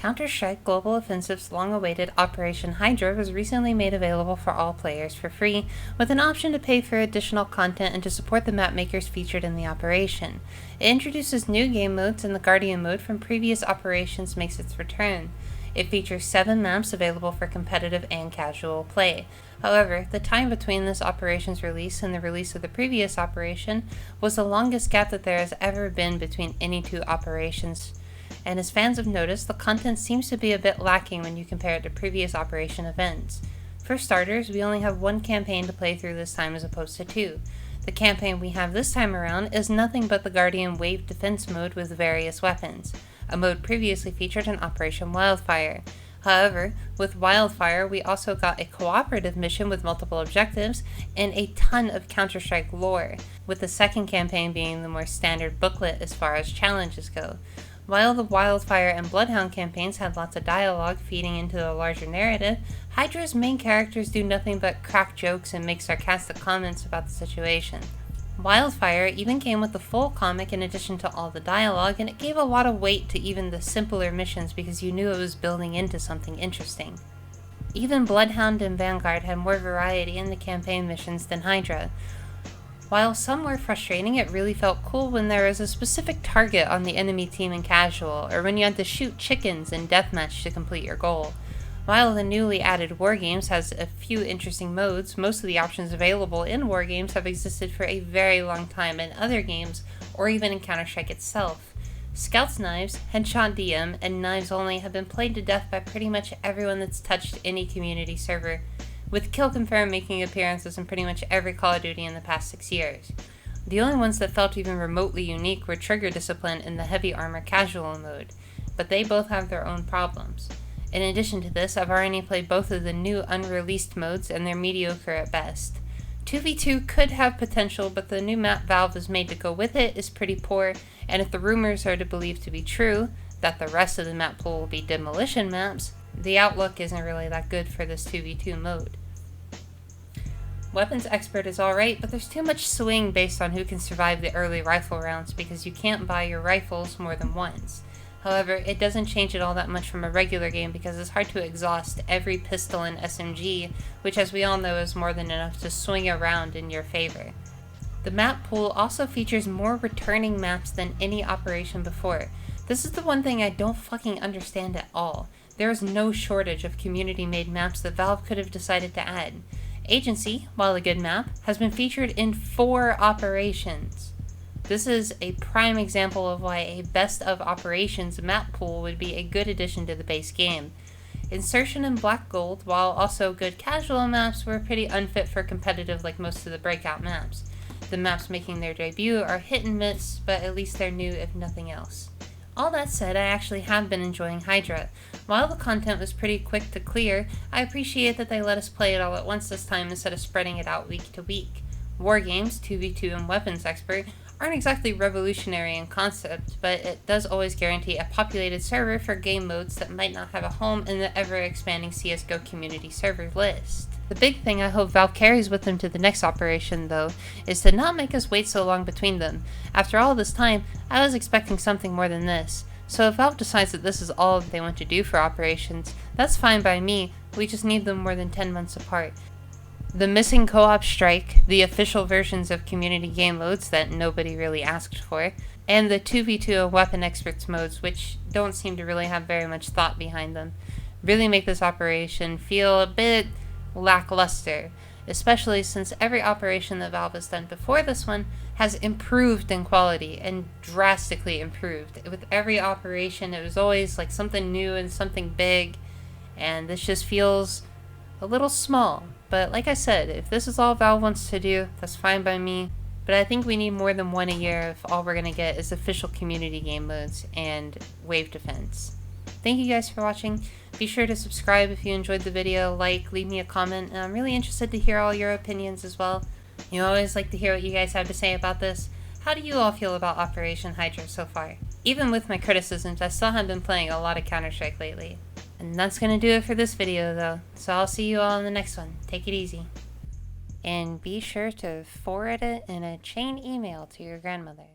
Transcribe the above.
Counter-Strike Global Offensive's long-awaited Operation Hydra was recently made available for all players for free, with an option to pay for additional content and to support the map makers featured in the operation. It introduces new game modes, and the Guardian mode from previous operations makes its return. It features 7 maps available for competitive and casual play. However, the time between this operation's release and the release of the previous operation was the longest gap that there has ever been between any two operations. And as fans have noticed, the content seems to be a bit lacking when you compare it to previous operation events. For starters, we only have one campaign to play through this time as opposed to 2. The campaign we have this time around is nothing but the Guardian Wave Defense mode with various weapons, a mode previously featured in Operation Wildfire. However, with Wildfire, we also got a cooperative mission with multiple objectives and a ton of Counter-Strike lore, with the second campaign being the more standard booklet as far as challenges go. While the Wildfire and Bloodhound campaigns had lots of dialogue feeding into the larger narrative, Hydra's main characters do nothing but crack jokes and make sarcastic comments about the situation. Wildfire even came with the full comic in addition to all the dialogue, and it gave a lot of weight to even the simpler missions because you knew it was building into something interesting. Even Bloodhound and Vanguard had more variety in the campaign missions than Hydra. While some were frustrating, it really felt cool when there was a specific target on the enemy team in casual, or when you had to shoot chickens in deathmatch to complete your goal. While the newly added Wargames has a few interesting modes, most of the options available in Wargames have existed for a very long time in other games, or even in Counter-Strike itself. Scout's Knives, Headshot DM, and Knives Only have been played to death by pretty much everyone that's touched any community server, with Kill Confirm making appearances in pretty much every Call of Duty in the past 6 years. The only ones that felt even remotely unique were Trigger Discipline in the Heavy Armor Casual mode, but they both have their own problems. In addition to this, I've already played both of the new unreleased modes, and they're mediocre at best. 2v2 could have potential, but the new map Valve has made to go with it is pretty poor, and if the rumors are to believe to be true, that the rest of the map pool will be demolition maps, the outlook isn't really that good for this 2v2 mode. Weapons Expert is alright, but there's too much swing based on who can survive the early rifle rounds because you can't buy your rifles more than once. However, it doesn't change it all that much from a regular game because it's hard to exhaust every pistol and SMG, which as we all know is more than enough to swing around in your favor. The map pool also features more returning maps than any operation before. This is the one thing I don't fucking understand at all. There is no shortage of community-made maps that Valve could have decided to add. Agency, while a good map, has been featured in 4 operations. This is a prime example of why a best of operations map pool would be a good addition to the base game. Insertion and Black Gold, while also good casual maps, were pretty unfit for competitive like most of the breakout maps. The maps making their debut are hit and miss, but at least they're new if nothing else. All that said, I actually have been enjoying Hydra. While the content was pretty quick to clear, I appreciate that they let us play it all at once this time instead of spreading it out week to week. Wargames, 2v2, and Weapons Expert aren't exactly revolutionary in concept, but it does always guarantee a populated server for game modes that might not have a home in the ever-expanding CSGO community server list. The big thing I hope Valve carries with them to the next operation, though, is to not make us wait so long between them. After all this time, I was expecting something more than this. So if Valve decides that this is all they want to do for operations, that's fine by me, we just need them more than 10 months apart. The missing co-op strike, the official versions of community game modes that nobody really asked for, and the 2v2 Weapon Experts modes, which don't seem to really have very much thought behind them, really make this operation feel a bit lackluster, especially since every operation that Valve has done before this one has improved in quality and drastically improved. With every operation, it was always like something new and something big, and this just feels a little small. But like I said, if this is all Valve wants to do, that's fine by me. But I think we need more than one a year if all we're going to get is official community game modes and wave defense. Thank you guys for watching. Be sure to subscribe if you enjoyed the video, leave me a comment, and I'm really interested to hear all your opinions as well. You always like to hear what you guys have to say about this. How do you all feel about Operation Hydra so far? Even with my criticisms, I still have been playing a lot of Counter-Strike lately. And that's going to do it for this video though, so I'll see you all in the next one. Take it easy. And be sure to forward it in a chain email to your grandmother.